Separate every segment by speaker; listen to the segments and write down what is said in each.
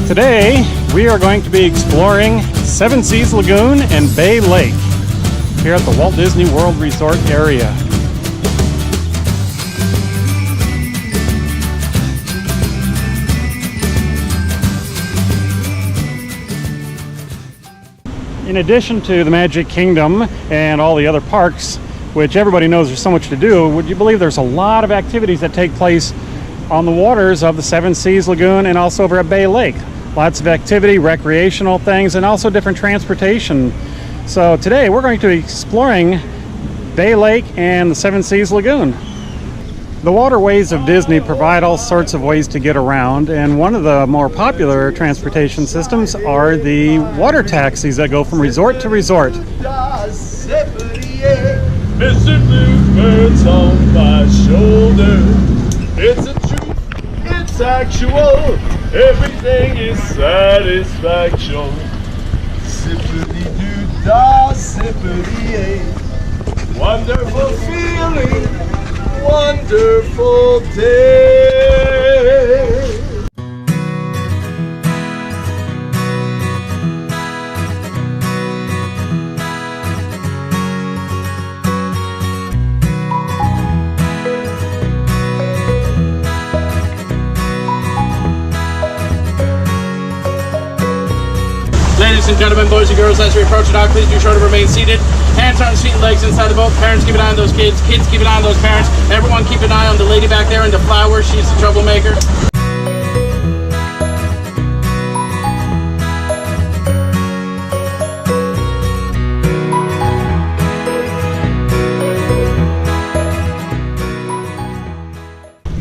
Speaker 1: Today, we are going to be exploring Seven Seas Lagoon and Bay Lake here at the Walt Disney World Resort area. In addition to the Magic Kingdom and all the other parks, which everybody knows there's so much to do, would you believe there's a lot of activities that take place on the waters of the Seven Seas Lagoon and also over at Bay Lake? Lots of activity, recreational things, and also different transportation. So today we're going to be exploring Bay Lake and the Seven Seas Lagoon. The waterways of Disney provide all sorts of ways to get around, and one of the more popular transportation systems are the water taxis that go from resort to resort.
Speaker 2: Mr. Bluebird's on my shoulder. It's a truth, it's actual. Everything is satisfaction. Sippity-doo-dah, sippity-yay. Wonderful feeling, wonderful day.
Speaker 3: Ladies and gentlemen, boys and girls, as we approach the dock, please be sure to remain seated. Hands on feet and legs inside the boat. Parents keep an eye on those kids. Kids keep an eye on those parents. Everyone keep an eye on the lady back there in the flower. She's the troublemaker.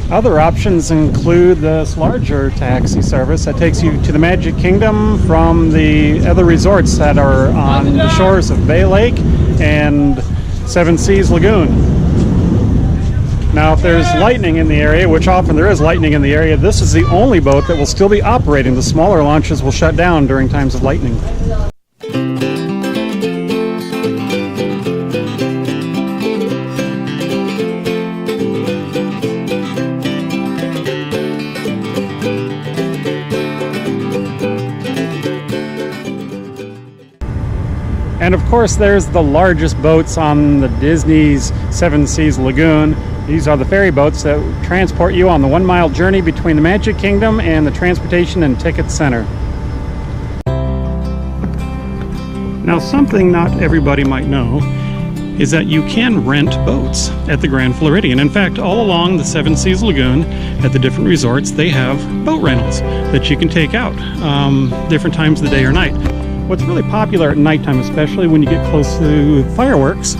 Speaker 1: Other options include this larger taxi service that takes you to the Magic Kingdom from the other resorts that are on the shores of Bay Lake and Seven Seas Lagoon. Now, if there's lightning in the area, which often there is lightning in the area, this is the only boat that will still be operating. The smaller launches will shut down during times of lightning. And of course, there's the largest boats on the Disney's Seven Seas Lagoon. These are the ferry boats that transport you on the 1 mile journey between the Magic Kingdom and the Transportation and Ticket Center. Now, something not everybody might know is that you can rent boats at the Grand Floridian. In fact, all along the Seven Seas Lagoon at the different resorts, they have boat rentals that you can take out different times of the day or night. What's really popular at nighttime, especially when you get close to fireworks,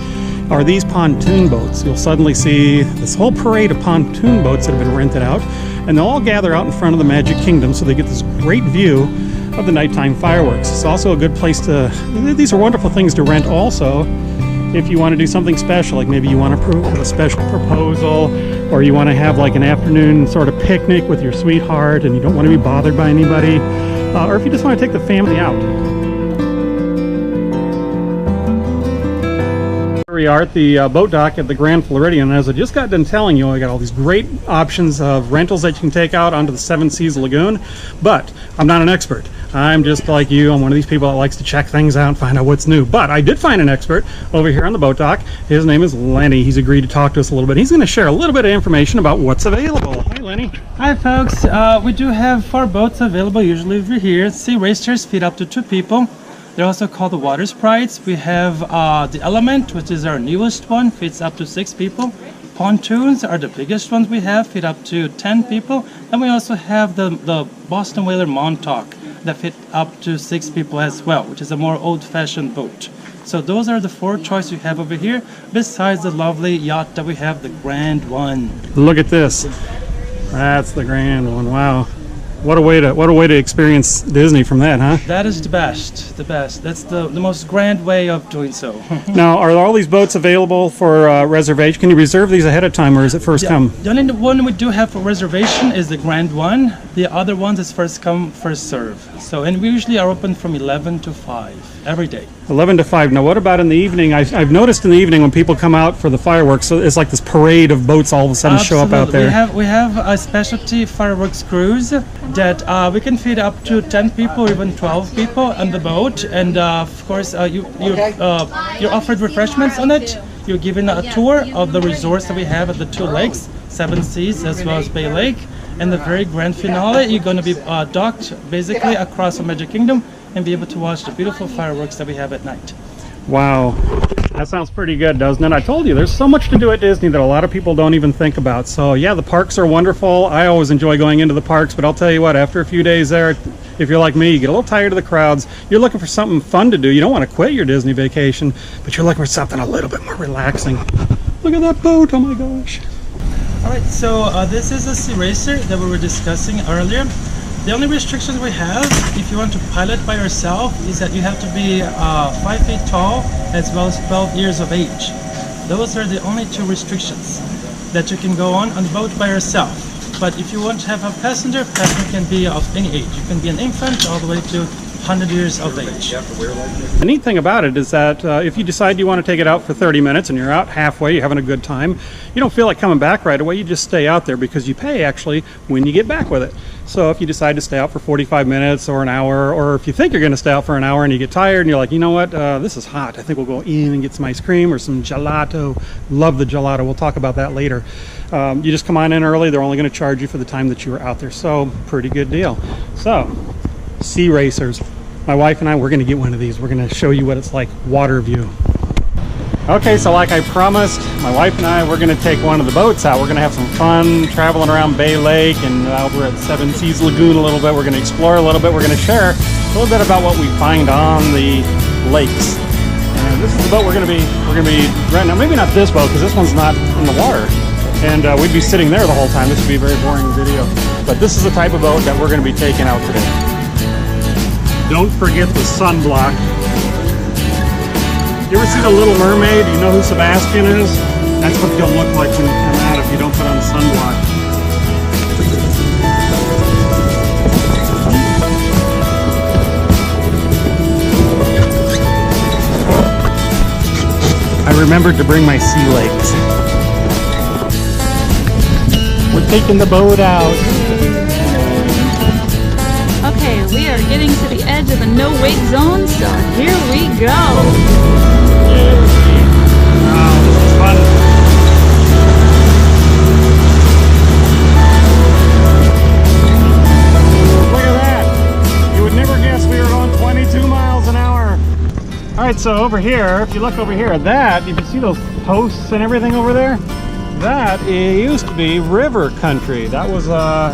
Speaker 1: are these pontoon boats. You'll suddenly see this whole parade of pontoon boats that have been rented out, and they'll all gather out in front of the Magic Kingdom so they get this great view of the nighttime fireworks. It's also a good place to, these are wonderful things to rent also if you want to do something special, like maybe you want to put a special proposal, or you want to have like an afternoon sort of picnic with your sweetheart and you don't want to be bothered by anybody, or if you just want to take the family out. We are at the boat dock at the Grand Floridian. As I just got done telling you, I got all these great options of rentals that you can take out onto the Seven Seas Lagoon, but I'm not an expert. I'm just like you. I'm one of these people that likes to check things out and find out what's new. But I did find an expert over here on the boat dock. His name is Lenny. He's agreed to talk to us a little bit. He's going to share a little bit of information about what's available. Hi, Lenny.
Speaker 4: Hi, folks. We do have 4 boats available usually over here. Sea racers fit up to 2 people. They're also called the water sprites. We have the Element, which is our newest one, fits up to 6 people. Pontoons are the biggest ones we have, fit up to 10 people. And we also have the Boston Whaler Montauk that fit up to 6 people as well, which is a more old-fashioned boat. So those are the 4 choices we have over here, besides the lovely yacht that we have, the Grand One.
Speaker 1: Look at this. That's the Grand One. Wow. What a way to experience Disney from that, huh?
Speaker 4: That is the best, the best. That's the most grand way of doing so.
Speaker 1: Now, are all these boats available for reservation? Can you reserve these ahead of time, or is it first come?
Speaker 4: The only one we do have for reservation is the Grand One. The other ones is first come, first serve. So, and we usually are open from 11 to 5 every day.
Speaker 1: 11 to 5. Now, what about in the evening? I've noticed in the evening when people come out for the fireworks, so it's like this parade of boats all of a sudden show up out there.
Speaker 4: We have a specialty fireworks cruise, that we can feed up to 10 people, even 12 people on the boat, and of course you're offered refreshments on it. You're given a tour of the resorts that we have at the two lakes, Seven Seas as well as Bay Lake, and the very grand finale, you're going to be docked basically across the Magic Kingdom and be able to watch the beautiful fireworks that we have at night.
Speaker 1: Wow, that sounds pretty good, doesn't it? I told you, there's so much to do at Disney that a lot of people don't even think about. So yeah, the parks are wonderful. I always enjoy going into the parks, but I'll tell you what, after a few days there, if you're like me, you get a little tired of the crowds. You're looking for something fun to do. You don't want to quit your Disney vacation, but you're looking for something a little bit more relaxing. Look at that boat, oh my gosh.
Speaker 4: All right, so this is a sea racer that we were discussing earlier. The only restrictions we have, if you want to pilot by yourself, is that you have to be 5 feet tall as well as 12 years of age. Those are the only two restrictions that you can go on the boat by yourself. But if you want to have a passenger can be of any age. You can be an infant all the way to 100 years of age.
Speaker 1: The neat thing about it is that if you decide you want to take it out for 30 minutes and you're out halfway, you're having a good time, you don't feel like coming back right away. You just stay out there because you pay actually when you get back with it. So if you decide to stay out for 45 minutes or an hour, or if you think you're going to stay out for an hour and you get tired and you're like, you know what, this is hot, I think we'll go in and get some ice cream or some gelato. Love the gelato. We'll talk about that later. You just come on in early. They're only going to charge you for the time that you were out there. So pretty good deal. So sea racers. My wife and I, we're going to get one of these. We're going to show you what it's like, water view. Okay, so like I promised, my wife and I, we're going to take one of the boats out. We're going to have some fun traveling around Bay Lake and over at Seven Seas Lagoon a little bit. We're going to explore a little bit. We're going to share a little bit about what we find on the lakes. And this is the boat we're going to be renting. Now, maybe not this boat because this one's not in the water. And we'd be sitting there the whole time. This would be a very boring video. But this is the type of boat that we're going to be taking out today. Don't forget the sunblock. You ever see The Little Mermaid? You know who Sebastian is? That's what you'll look like when you come out if you don't put on sunblock. I remembered to bring my sea legs. We're taking the boat out.
Speaker 5: Okay, we are getting to the edge of the no-wake zone, so here we go.
Speaker 1: Wow, this is fun. Look at that. You would never guess we were going 22 miles an hour. All right, so over here, if you look over here, that, if you see those posts and everything over there, that used to be river country. That was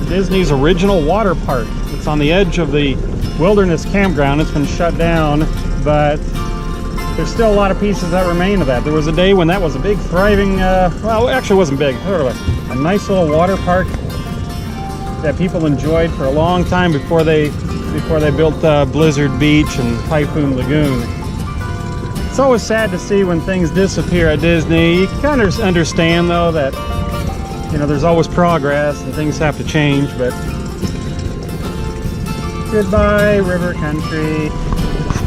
Speaker 1: Disney's original water park. It's on the edge of the Wilderness Campground. It's been shut down, but there's still a lot of pieces that remain of that. There was a day when that was a big, thriving, well, it actually wasn't big, sort of a nice little water park that people enjoyed for a long time before they built Blizzard Beach and Typhoon Lagoon. It's always sad to see when things disappear at Disney. You can kind of understand, though, that, you know, there's always progress and things have to change, but goodbye, river country.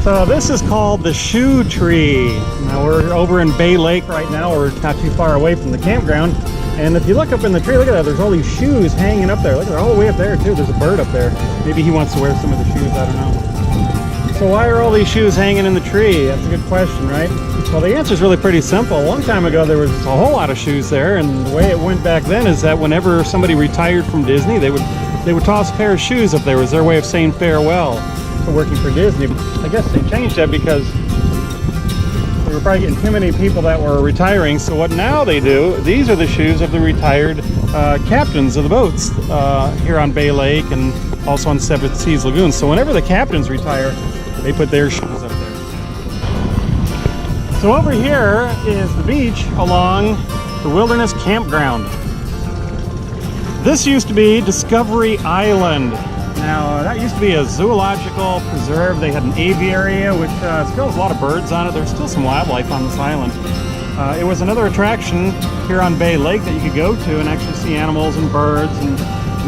Speaker 1: So this is called the Shoe Tree. Now we're over in Bay Lake right now. We're not too far away from the campground. And if you look up in the tree, look at that. There's all these shoes hanging up there. Look at that, all the way up there, too. There's a bird up there. Maybe he wants to wear some of the shoes. I don't know. So why are all these shoes hanging in the tree? That's a good question, right? Well, the answer is really pretty simple. A long time ago, there was a whole lot of shoes there, and the way it went back then is that whenever somebody retired from Disney, they would toss a pair of shoes up there. It was their way of saying farewell to working for Disney. I guess they changed that because they were probably getting too many people that were retiring. So what now they do, these are the shoes of the retired captains of the boats here on Bay Lake and also on Seven Seas Lagoon. So whenever the captains retire, they put their shoes up there. So over here is the beach along the Wilderness Campground. This used to be Discovery Island. Now that used to be a zoological preserve. They had an aviary which still has a lot of birds on it. There's still some wildlife on this island. It was another attraction here on Bay Lake that you could go to and actually see animals and birds and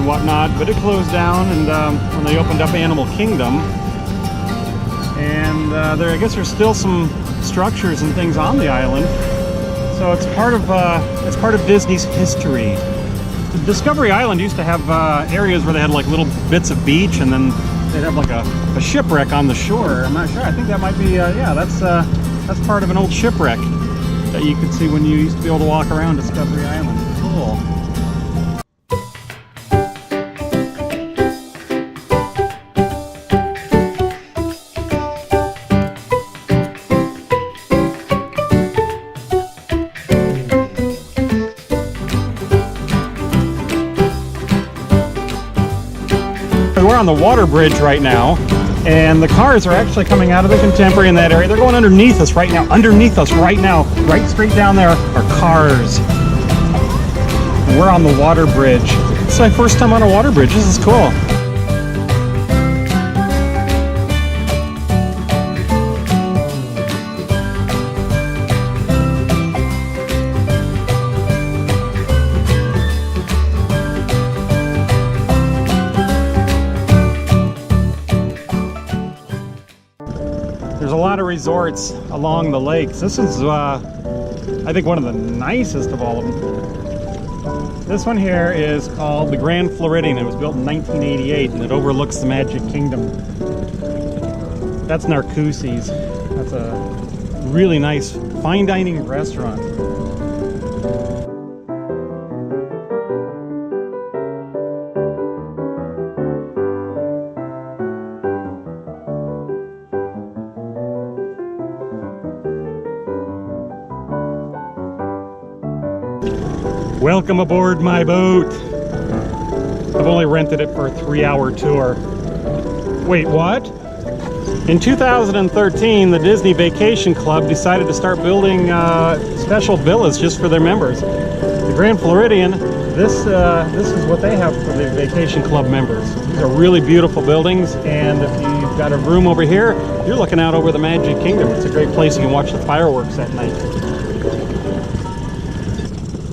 Speaker 1: whatnot, but it closed down and when they opened up Animal Kingdom. And I guess there's still some structures and things on the island. So it's part of Disney's history. Discovery Island used to have areas where they had like little bits of beach, and then they'd have like a shipwreck on the shore. I'm not sure. I think that might be, yeah, that's part of an old shipwreck that you could see when you used to be able to walk around Discovery Island. Cool. We're on the water bridge right now, and the cars are actually coming out of the Contemporary in that area. They're going underneath us right now. Underneath us right now, right straight down there are cars. And we're on the water bridge. It's my first time on a water bridge. This is cool. There's a lot of resorts along the lakes. This is, I think, one of the nicest of all of them. This one here is called the Grand Floridian. It was built in 1988, and it overlooks the Magic Kingdom. That's Narcoossee's. That's a really nice fine dining restaurant. Welcome aboard my boat. I've only rented it for a 3-hour tour. Wait, what? In 2013, the Disney Vacation Club decided to start building special villas just for their members. The Grand Floridian, this is what they have for the Vacation Club members. These are really beautiful buildings, and if you've got a room over here, you're looking out over the Magic Kingdom. It's a great place you can watch the fireworks at night.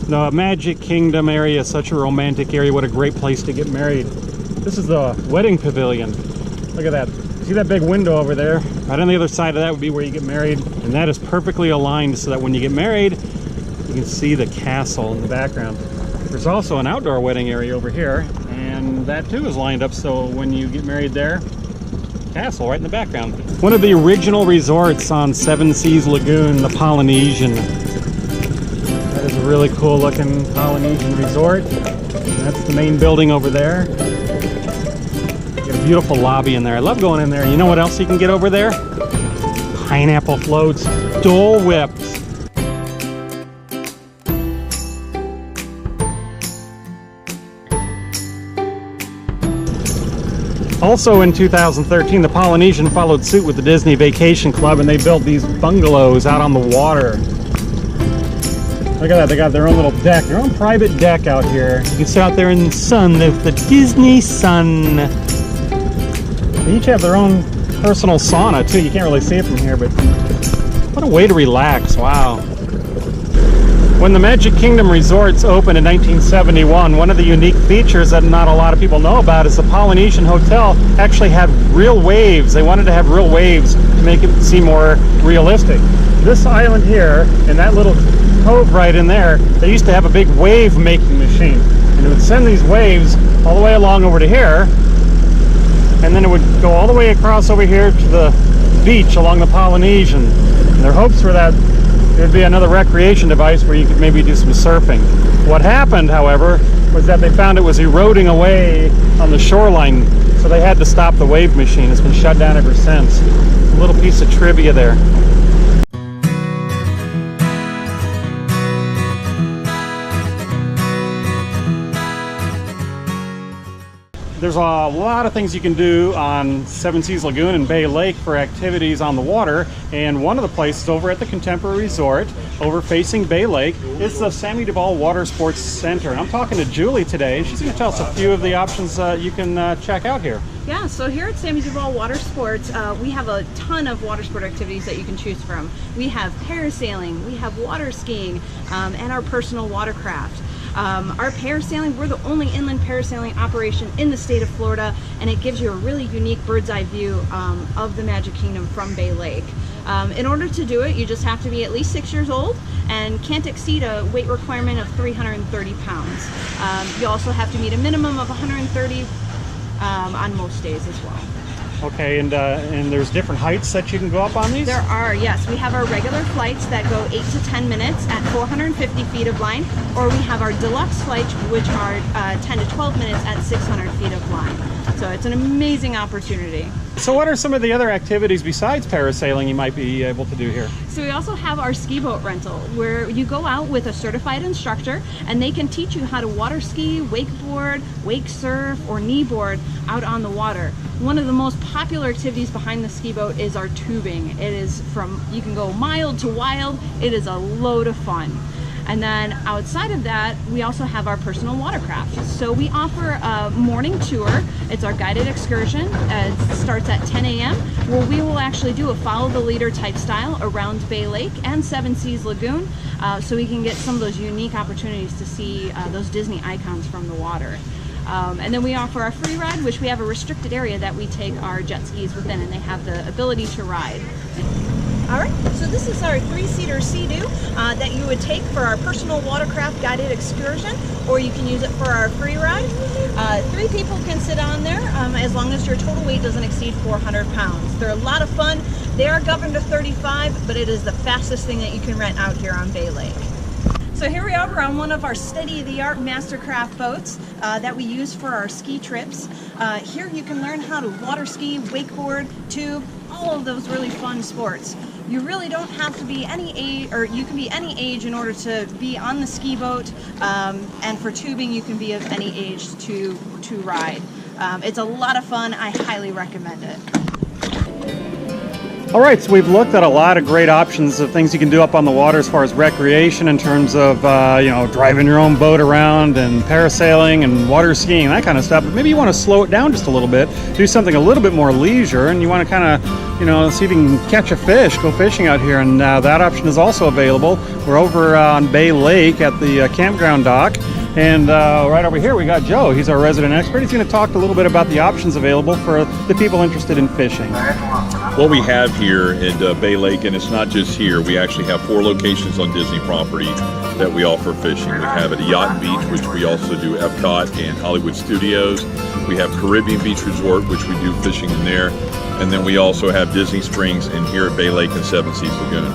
Speaker 1: The Magic Kingdom area is such a romantic area. What a great place to get married. This is the wedding pavilion. Look at that. See that big window over there? Right on the other side of that would be where you get married. And that is perfectly aligned so that when you get married, you can see the castle in the background. There's also an outdoor wedding area over here, and that too is lined up so when you get married there, castle right in the background. One of the original resorts on Seven Seas Lagoon, the Polynesian. That is a really cool looking Polynesian resort. And that's the main building over there. Got a beautiful lobby in there. I love going in there. You know what else you can get over there? Pineapple floats, Dole Whips. Also in 2013, the Polynesian followed suit with the Disney Vacation Club, and they built these bungalows out on the water. Look at that, they got their own little deck, their own private deck out here. You can sit out there in the sun, the Disney sun. They each have their own personal sauna too. You can't really see it from here, but what a way to relax, wow. When the Magic Kingdom resorts opened in 1971, one of the unique features that not a lot of people know about is the Polynesian Hotel actually had real waves. They wanted to have real waves to make it seem more realistic. This island here, and that little cove right in there, they used to have a big wave making machine. And it would send these waves all the way along over to here, and then it would go all the way across over here to the beach along the Polynesian. And their hopes were that there'd be another recreation device where you could maybe do some surfing. What happened, however, was that they found it was eroding away on the shoreline, so they had to stop the wave machine. It's been shut down ever since. A little piece of trivia there. There's a lot of things you can do on Seven Seas Lagoon and Bay Lake for activities on the water, and one of the places over at the Contemporary Resort, over facing Bay Lake, is the Sammy Duvall Water Sports Center. And I'm talking to Julie today. She's going to tell us a few of the options you can check out here.
Speaker 6: Yeah, so here at Sammy Duvall Water Sports, we have a ton of water sport activities that you can choose from. We have parasailing, we have water skiing, and our personal watercraft. Our parasailing, we're the only inland parasailing operation in the state of Florida, and it gives you a really unique bird's eye view of the Magic Kingdom from Bay Lake. In order to do it, you just have to be at least 6 years old and can't exceed a weight requirement of 330 pounds. You also have to meet a minimum of 130 on most days as well.
Speaker 1: Okay, and there's different heights that you can go up on these?
Speaker 6: There are, yes. We have our regular flights that go 8 to 10 minutes at 450 feet of line, or we have our deluxe flights, which are 10 to 12 minutes at 600 feet of line. So it's an amazing opportunity.
Speaker 1: So what are some of the other activities besides parasailing you might be able to do here?
Speaker 6: So we also have our ski boat rental, where you go out with a certified instructor and they can teach you how to water ski, wakeboard, wake surf, or kneeboard out on the water. One of the most popular activities behind the ski boat is our tubing. It is you can go mild to wild. It is a load of fun. And then outside of that, we also have our personal watercraft. So we offer a morning tour. It's our guided excursion. It starts at 10 a.m. where we will actually do a follow the leader type style around Bay Lake and Seven Seas Lagoon, so we can get some of those unique opportunities to see those Disney icons from the water. And then we offer our free ride, which we have a restricted area that we take our jet skis within, and they have the ability to ride. All right, so this is our 3-seater Sea-Doo that you would take for our personal watercraft guided excursion, or you can use it for our free ride. 3 people can sit on there as long as your total weight doesn't exceed 400 pounds. They're a lot of fun. They are governed to 35, but it is the fastest thing that you can rent out here on Bay Lake. So here we are, we're on one of our state-of-the-art Mastercraft boats that we use for our ski trips. Here you can learn how to water ski, wakeboard, tube, all of those really fun sports. You really don't have to be any age, or you can be any age in order to be on the ski boat, and for tubing you can be of any age to ride. It's a lot of fun. I highly recommend it.
Speaker 1: All right, so we've looked at a lot of great options of things you can do up on the water as far as recreation in terms of, driving your own boat around and parasailing and water skiing, that kind of stuff. But maybe you want to slow it down just a little bit, do something a little bit more leisure, and you want to kind of, see if you can catch a fish, go fishing out here, and that option is also available. We're over on Bay Lake at the campground dock. And right over here we got Joe. He's our resident expert. He's going to talk a little bit about the options available for the people interested in fishing.
Speaker 7: What we have here at Bay Lake, and it's not just here, we actually have 4 locations on Disney property that we offer fishing. We have at Yacht Beach, which we also do Epcot and Hollywood Studios. We have Caribbean Beach Resort, which we do fishing in there. And then we also have Disney Springs and here at Bay Lake and Seven Seas Lagoon.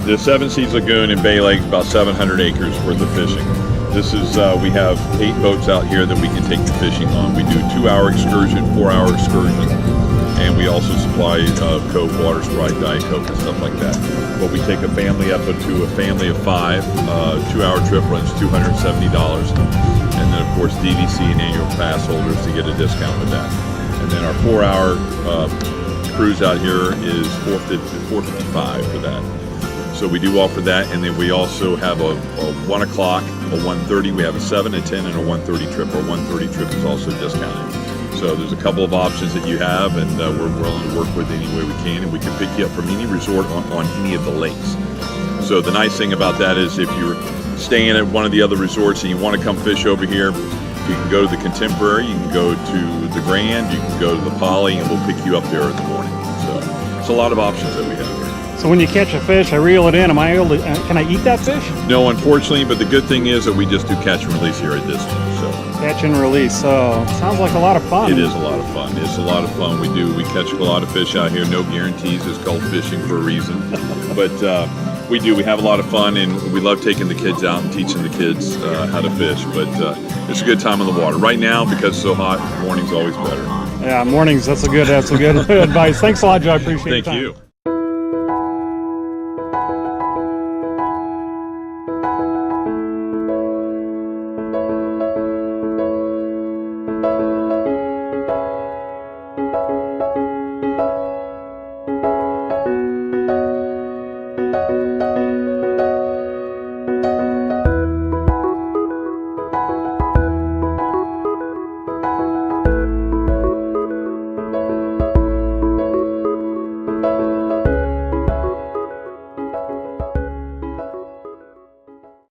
Speaker 7: The Seven Seas Lagoon in Bay Lake is about 700 acres worth of fishing. This is, we have 8 boats out here that we can take the fishing on. We do 2-hour excursion, 4-hour excursion, and we also supply Coke, water, Sprite, Diet Coke, and stuff like that. But we take a family up to a family of 5. 2-hour trip runs $270, and then of course DVC and annual pass holders to get a discount with that. And then our 4-hour cruise out here is $455 for that. So we do offer that, and then we also have a 1 o'clock, a 1:30. We have a 7, a 10, and a 1:30 trip. Our 1:30 trip is also discounted. So there's a couple of options that you have, and we're willing to work with any way we can, and we can pick you up from any resort on any of the lakes. So the nice thing about that is if you're staying at one of the other resorts and you want to come fish over here, you can go to the Contemporary, you can go to the Grand, you can go to the Poly, and we'll pick you up there in the morning. So it's a lot of options that we have here.
Speaker 1: So when you catch a fish, I reel it in. Am I able to, can I eat that fish?
Speaker 7: No, unfortunately, but the good thing is that we just do catch and release here at Disney. So
Speaker 1: catch and release. So sounds like a lot of fun.
Speaker 7: It is a lot of fun. It's a lot of fun. We catch a lot of fish out here. No guarantees. It's called fishing for a reason. But we have a lot of fun, and we love taking the kids out and teaching the kids how to fish. But it's a good time on the water. Right now, because it's so hot, morning's always better.
Speaker 1: Yeah, mornings. That's a good advice. Thanks a lot, Joe. I appreciate it.
Speaker 7: Thank you.